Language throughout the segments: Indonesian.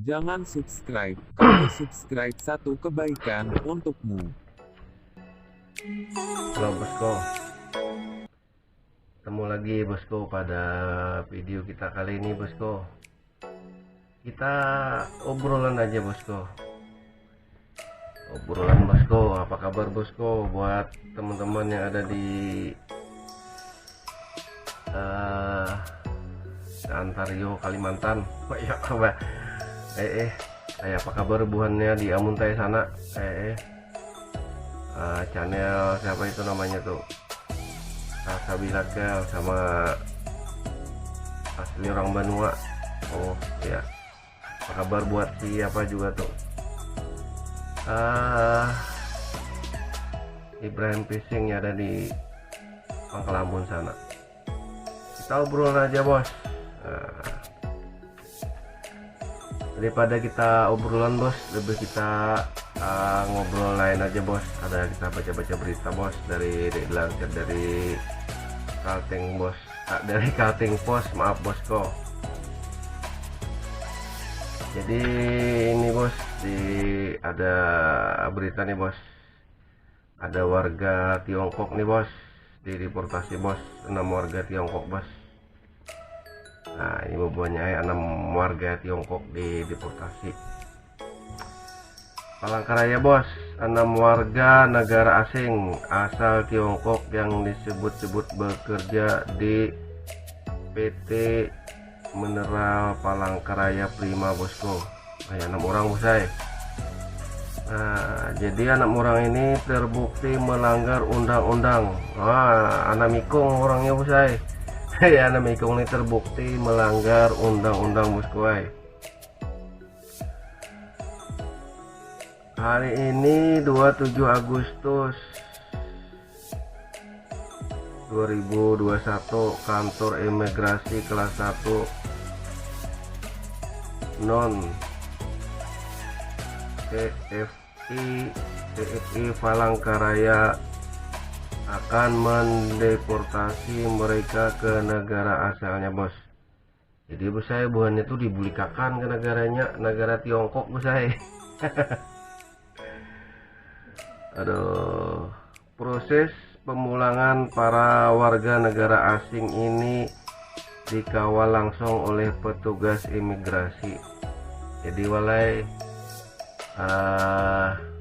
Jangan subscribe, kalau subscribe satu kebaikan untukmu. Halo bosku, ketemu lagi bosku pada video kita kali ini bosku. Kita obrolan aja bosku. Obrolan bosku, apa kabar bosku? Buat teman-teman yang ada di Antario Kalimantan. Oh iya kabar. Apa kabar buannya di Amuntai sana? Channel siapa itu namanya tuh? Sabilakel sama asli orang Banua. Oh ya, apa kabar buat siapa juga tuh? Ibrahim Fishing yang ada di Pangkalambun sana. Kita obrol aja bos. Daripada kita obrolan bos, lebih kita ngobrol lain aja bos. Ada kita baca-baca berita bos dari dilansir dari Kalteng bos, dari Kalteng Pos, maaf bosku. Jadi ini bos, ada berita nih bos, ada warga Tiongkok nih bos dideportasi bos, 6 warga Tiongkok bos. Nah ini bebannya 6 warga Tiongkok dideportasi Palangkaraya bos. 6 warga negara asing asal Tiongkok yang disebut-sebut bekerja di PT Mineral Palangkaraya Prima bosku. Kayak 6 orang bosai. Nah jadi 6 orang ini terbukti melanggar undang-undang. Wah anak mikung orangnya bosai. Ya anak mikung ini terbukti melanggar undang-undang bosku. Hari ini 27 Agustus 2021, kantor imigrasi kelas 1 non TFI Palangkaraya akan mendeportasi mereka ke negara asalnya bos. Jadi bos saya buahnya tuh dibulikakan ke negaranya, negara Tiongkok bos saya. Aduh, proses pemulangan para warga negara asing ini dikawal langsung oleh petugas imigrasi. Jadi walai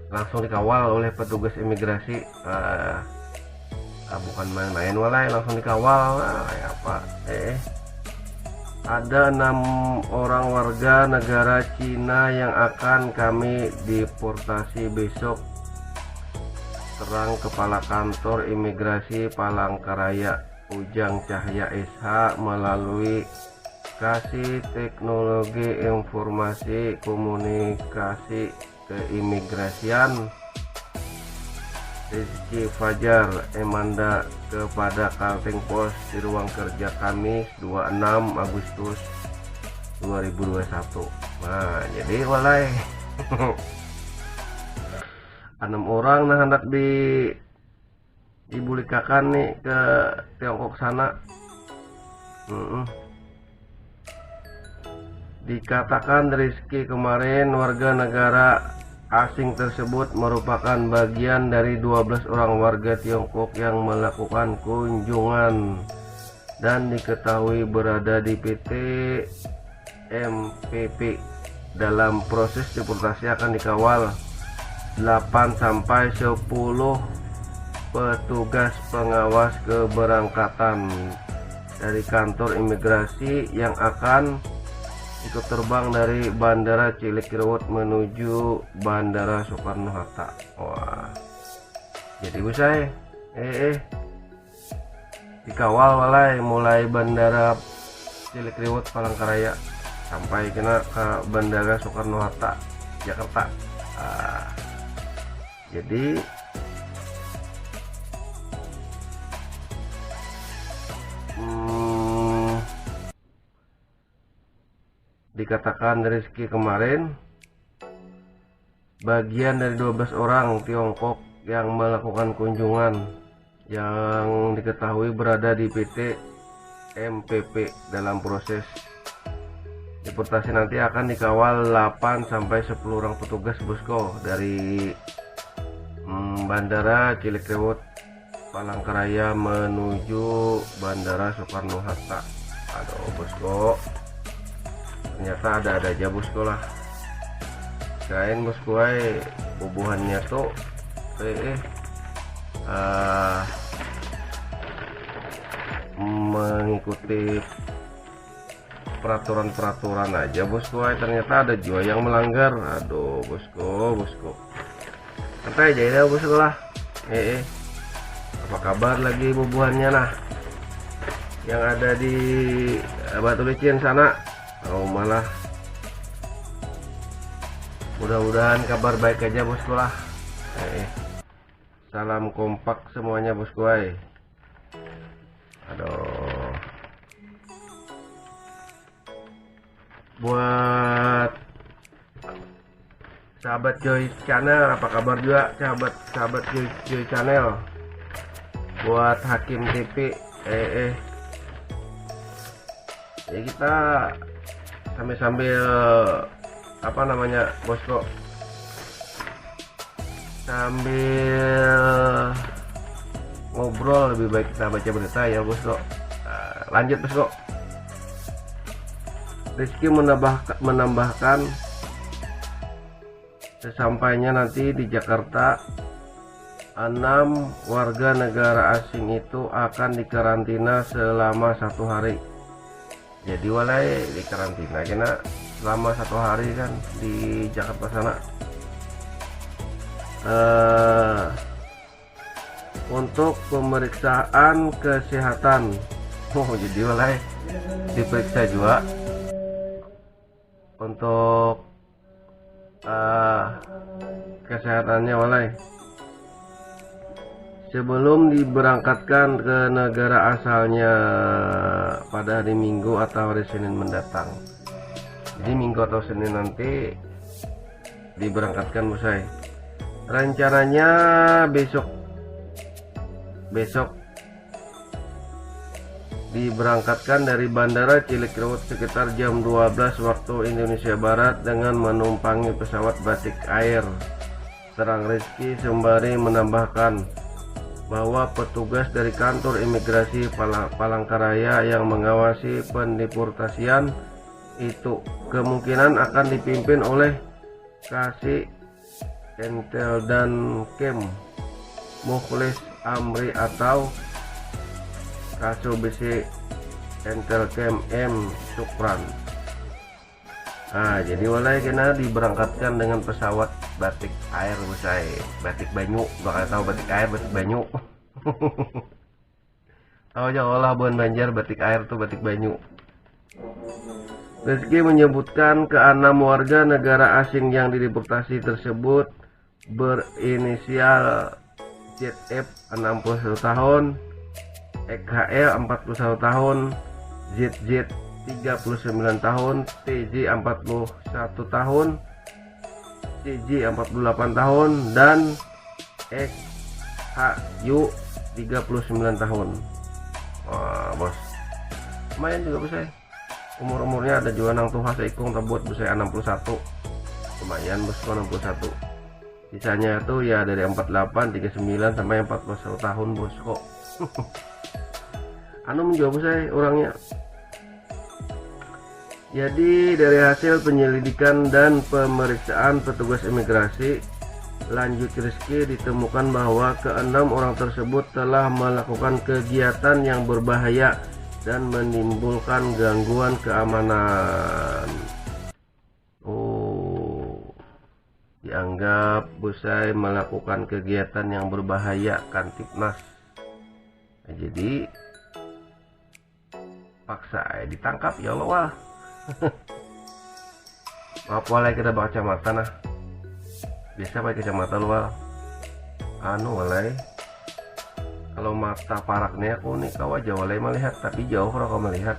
langsung dikawal oleh petugas imigrasi, bukan main-main walai, langsung dikawal. Ada 6 orang warga negara Cina yang akan kami deportasi besok, terang Kepala Kantor Imigrasi Palangkaraya Ujang Cahya SH melalui Kasih Teknologi Informasi Komunikasi Keimigrasian Rizky Fajar Emanda kepada Kalteng Pos di ruang kerja Kamis 26 Agustus 2021. Nah jadi walai 6 orang nah hendak dibulikakan nih ke Tiongkok sana. Dikatakan Rizky kemarin warga negara asing tersebut merupakan bagian dari 12 orang warga Tiongkok yang melakukan kunjungan dan diketahui berada di PT MPP. Dalam proses deportasi akan dikawal 8 sampai 10 petugas pengawas keberangkatan dari kantor imigrasi yang akan ikut terbang dari Bandara Cilikriwut menuju Bandara Soekarno-Hatta. Wah. Jadi busai dikawal walai mulai Bandara Cilikriwut Palangkaraya sampai kena ke Bandara Soekarno-Hatta Jakarta. Jadi dikatakan Rizky kemarin bagian dari 12 orang Tiongkok yang melakukan kunjungan yang diketahui berada di PT MPP dalam proses Deportasi nanti akan dikawal 8 sampai 10 orang petugas bosku dari Bandara Cilikriwut Palangkaraya menuju Bandara Soekarno-Hatta. Aduh bosku, ternyata ada aja bosku lah. Kain bosku bubuhannya tuh mengikuti peraturan aja bosku, ternyata ada juga yang melanggar. Aduh bosku santai aja ya bosku lah. Apa kabar lagi bubuhannya nah yang ada di Batu Licin sana? Oh malah mudah-mudahan kabar baik aja bosku lah. Salam kompak semuanya bosku. Aduh, buat sahabat Joy Channel, apa kabar juga sahabat Joy Channel, buat Hakim TV, ya kita sambil apa namanya bosku, sambil ngobrol lebih baik kita baca berita ya bosku. Lanjut bosku. Rizky menambahkan sesampainya nanti di Jakarta 6 warga negara asing itu akan dikarantina selama 1 hari. Jadi walai dikarantina kena selama 1 hari kan di Jakarta sana. Untuk pemeriksaan kesehatan. Jadi walai diperiksa juga untuk kesehatannya walai sebelum diberangkatkan ke negara asalnya pada hari Minggu atau hari Senin mendatang. Jadi Minggu atau Senin nanti diberangkatkan bosai. Rencananya besok diberangkatkan dari Bandara Cilikriwut sekitar jam 12 waktu Indonesia Barat dengan menumpangi pesawat Batik Air. Terang Rizky sembari menambahkan bahwa petugas dari kantor imigrasi Palangkaraya yang mengawasi pendeportasian itu kemungkinan akan dipimpin oleh Kasih Entel dan Kem Mukhlis Amri atau Kaso BC Entel Kem M Sukran. Nah jadi walai kena diberangkatkan dengan pesawat Batik Air bosai, Batik Banyu, bakal tahu Batik Air, Batik Banyu. Tahu aja olah Buan Banjar, Batik Air tuh Batik Banyu. Rizky menyebutkan ke-6 warga negara asing yang dideportasi tersebut berinisial ZF 61 tahun, XHL 41 tahun, ZZ 39 tahun, TJ 41 tahun, CJ 48 tahun, dan XHU 39 tahun. Wah bos, lumayan juga bos. Umurnya ada juga nang tuha seikung terbut bos 61. Lumayan bos 61. Sisanya tuh ya dari 48, 39 sampai 41 tahun bos kok. Anu menjawab saya orangnya. Jadi dari hasil penyelidikan dan pemeriksaan petugas imigrasi, lanjut Rizky ditemukan bahwa ke-6 orang tersebut telah melakukan kegiatan yang berbahaya dan menimbulkan gangguan keamanan. Dianggap Busai melakukan kegiatan yang berbahaya Kantipnas. Nah, jadi paksa ditangkap ya Allah. Maaf walai kita bawa kacamata nah. Biasa pakai kacamata luar. Anu walai. Kalau mata paraknya aku nih kawa jauh walai melihat, tapi jauh kalau kau melihat.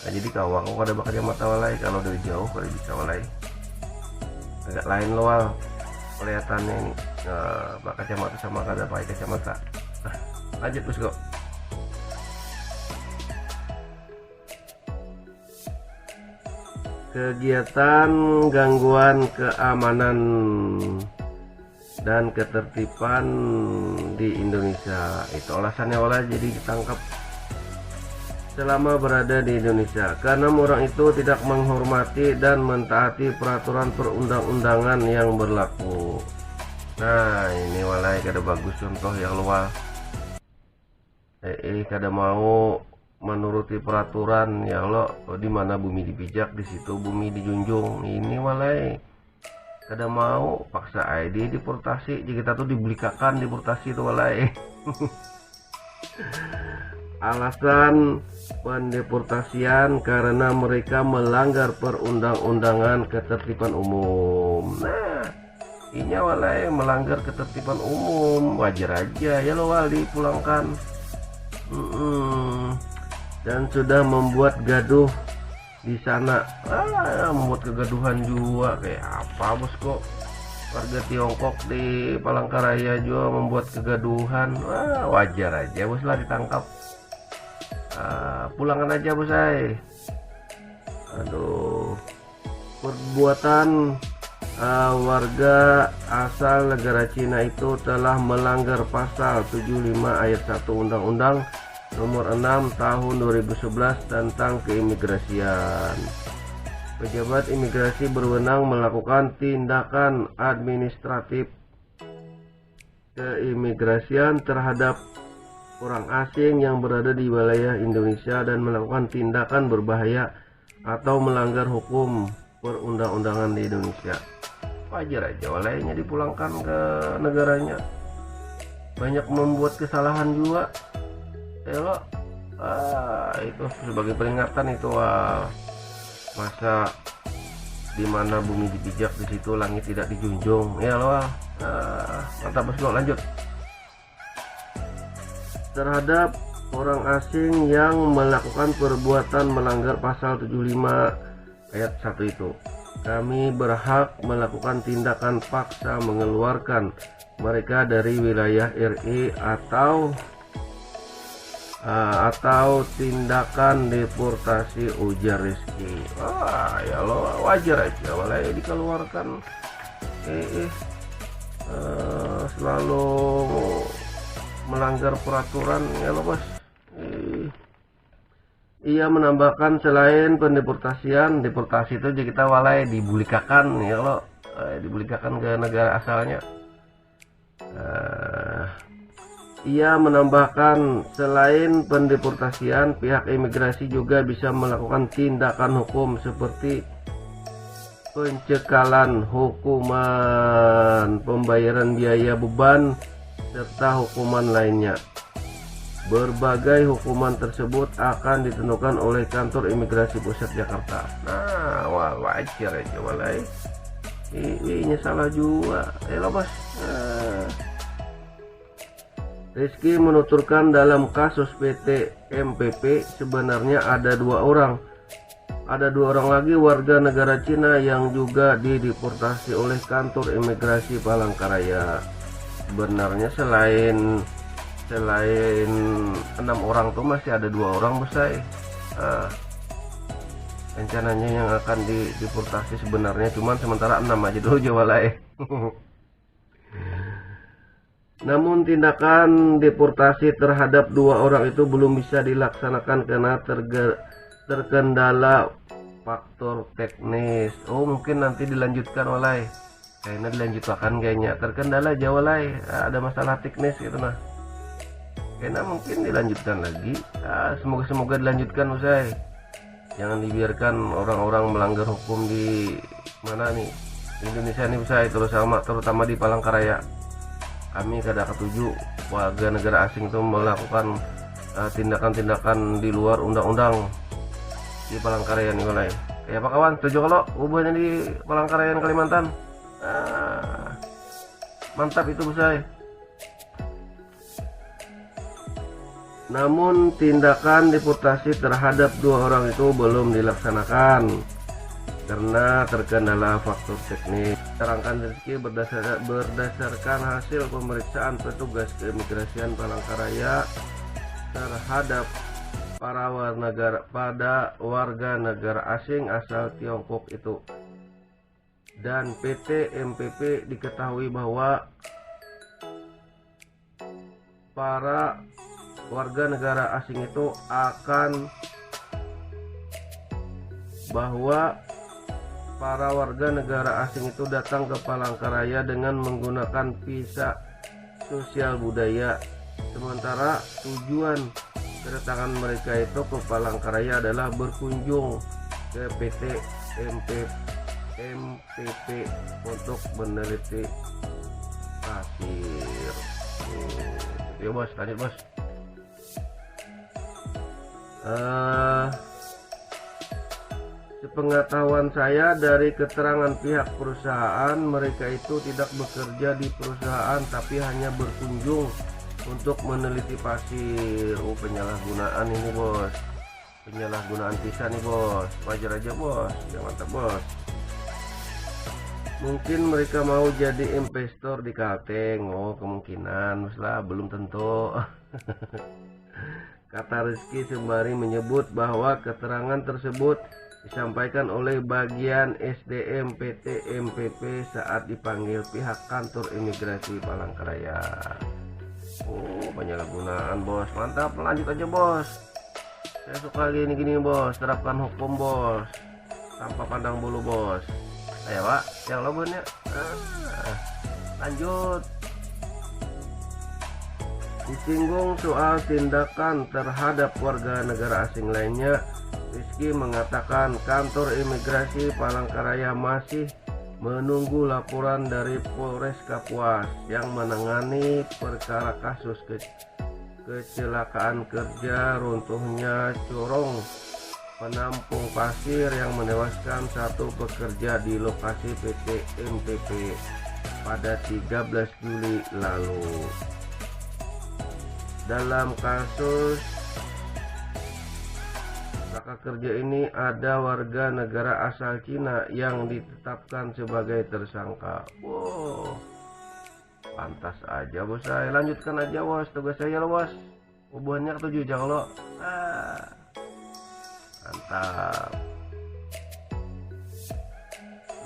Nah, jadi kawa aku ada pakai kacamata walai, kalau dari jauh kalau bisa walai. Agak lain loal kelihatannya ini. Pakai kacamata sama kada pakai kacamata. Lanjut bosku. kegiatan gangguan keamanan dan ketertiban di Indonesia. Itu alasannya wala jadi ditangkap selama berada di Indonesia. Karena orang itu tidak menghormati dan mentaati peraturan perundang-undangan yang berlaku. Nah ini walai kada bagus contoh yang luar. Kada mau menuruti peraturan ya Allah, di mana bumi dipijak di situ bumi dijunjung. Ini walai kada mau paksa ID deportasi. Jadi kita tuh dibelikakan deportasi itu walai. Alasan pendeportasian karena mereka melanggar perundang-undangan ketertiban umum. Nah ini walai melanggar ketertiban umum, wajar aja ya lo wali pulangkan. Dan sudah membuat gaduh di sana. Membuat kegaduhan juga. Kayak apa bos kok warga Tiongkok di Palangkaraya juga membuat kegaduhan. Wajar aja bos lah ditangkap. Pulangan aja bos ay. Aduh, perbuatan warga asal negara Cina itu telah melanggar pasal 75 ayat 1 Undang-Undang nomor 6 tahun 2011 tentang keimigrasian. Pejabat imigrasi berwenang melakukan tindakan administratif keimigrasian terhadap orang asing yang berada di wilayah Indonesia dan melakukan tindakan berbahaya atau melanggar hukum perundang-undangan di Indonesia. Wajar aja walainya dipulangkan ke negaranya. Banyak membuat kesalahan juga. Elok. Itu sebagai peringatan itu masa dimana bumi dipijak di situ langit tidak dijunjung. Ya loh. Mantap bos lo, lanjut. Terhadap orang asing yang melakukan perbuatan melanggar pasal 75 ayat 1 itu, kami berhak melakukan tindakan paksa mengeluarkan mereka dari wilayah RI atau tindakan deportasi, ujar Rizky. Ya lo wajar aja walai dikeluarkan. Selalu melanggar peraturan ya lo bos. Ia menambahkan selain pendeportasian, deportasi itu jadi kita walai dibulikakan ya lo, dibulikakan ke negara asalnya. Ia menambahkan selain pendeportasian, pihak imigrasi juga bisa melakukan tindakan hukum seperti pencekalan, hukuman, pembayaran biaya beban, serta hukuman lainnya. Berbagai hukuman tersebut akan ditentukan oleh Kantor Imigrasi Pusat Jakarta. Nah, wajar aja walai. Ini salah juga. Lo bos. Rizky menuturkan dalam kasus PT MPP sebenarnya ada 2 orang. Ada 2 orang lagi warga negara Cina yang juga dideportasi oleh Kantor Imigrasi Palangkaraya. Sebenarnya selain 6 orang tuh masih ada 2 orang besar. Rencananya yang akan dideportasi sebenarnya cuman sementara 6 aja dulu jawalai. Namun tindakan deportasi terhadap 2 orang itu belum bisa dilaksanakan karena terkendala faktor teknis. Mungkin nanti dilanjutkan walai. Kayaknya dilanjutkan kayaknya. Terkendala jawalai, ada masalah teknis gitu nah. Kayaknya mungkin dilanjutkan lagi. Semoga dilanjutkan usai. Jangan dibiarkan orang-orang melanggar hukum di mana nih Indonesia nih usai, terutama di Palangkaraya. Kami kada ketuju warga negara asing itu melakukan tindakan-tindakan di luar undang-undang di Palangkaraya nih mulai. Ya apa kawan, setuju kalau hubungannya di Palangkaraya Kalimantan? Mantap itu usai. Namun tindakan deportasi terhadap 2 orang itu belum dilaksanakan karena terkendala faktor teknis. Terangkan Rizky berdasarkan hasil pemeriksaan petugas keimigrasian Palangkaraya terhadap pada warga negara asing asal Tiongkok itu. Dan PT MPP diketahui bahwa para warga negara asing itu datang ke Palangkaraya dengan menggunakan visa sosial budaya. Sementara tujuan kedatangan mereka itu ke Palangkaraya adalah berkunjung ke PT MPP untuk meneliti pasir. Ya bos, lanjut bos. Sepengetahuan saya dari keterangan pihak perusahaan, mereka itu tidak bekerja di perusahaan tapi hanya berkunjung untuk meneliti pasir. Penyalahgunaan ini bos, penyalahgunaan visa nih bos. Wajar aja bos, ya mantap bos. Mungkin mereka mau jadi investor di Kalteng. Kemungkinan lah, belum tentu. Kata Rizky sembari menyebut bahwa keterangan tersebut disampaikan oleh bagian SDM PT MPP saat dipanggil pihak kantor imigrasi Palangkaraya. Penyalahgunaan bos, mantap, lanjut aja bos. Saya suka gini bos, terapkan hukum bos, tanpa pandang bulu bos. Ayo pak, yang lobonnya lanjut. Disinggung soal tindakan terhadap warga negara asing lainnya, Rizky mengatakan kantor imigrasi Palangkaraya masih menunggu laporan dari Polres Kapuas yang menangani perkara kasus kecelakaan kerja runtuhnya corong penampung pasir yang menewaskan satu pekerja di lokasi PT MPP pada 13 Juli lalu. Dalam kasus kakak kerja ini ada warga negara asal Cina yang ditetapkan sebagai tersangka. Pantas aja bos, saya lanjutkan aja bos, tugas saya lo bos. Hubungannya ketujuh jangan lo. Mantap.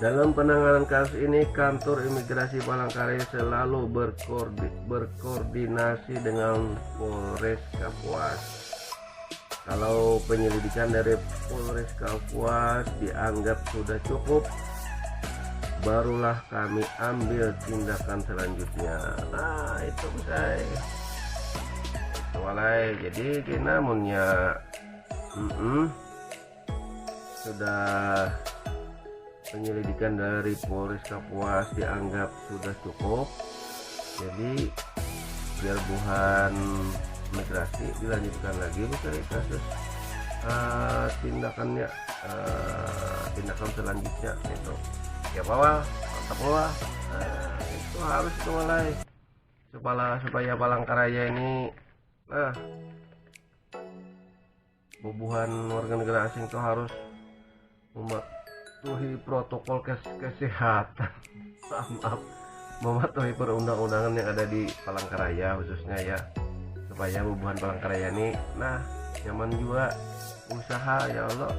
Dalam penanganan kasus ini, kantor imigrasi Palangkaraya selalu berkoordinasi dengan Polres Kapuas. Kalau penyelidikan dari Polres Kapuas dianggap sudah cukup, barulah kami ambil tindakan selanjutnya. Nah itu saya itu walai. Jadi namunnya sudah penyelidikan dari Polres Kapuas dianggap sudah cukup, jadi biar buhan migrasi dilanjutkan lagi bukan kasus tindakan selanjutnya itu ya bawah mantap bawah. Itu harus itu mulai supaya Palangkaraya ini bubuhan warga negara asing itu harus mematuhi protokol kesehatan. Maaf, mematuhi perundang-undangan yang ada di Palangkaraya khususnya ya, supaya bubuhan Palangkaraya ini nyaman juga usaha ya Allah.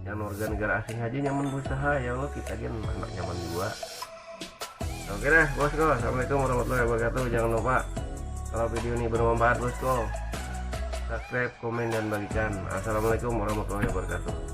Yang warga negara asing aja nyaman berusaha ya Allah, kita kan anak nyaman juga. Oke deh bosku, assalamualaikum warahmatullahi wabarakatuh. Jangan lupa kalau video ini bermanfaat bosku, subscribe, komen, dan bagikan. Assalamualaikum warahmatullahi wabarakatuh.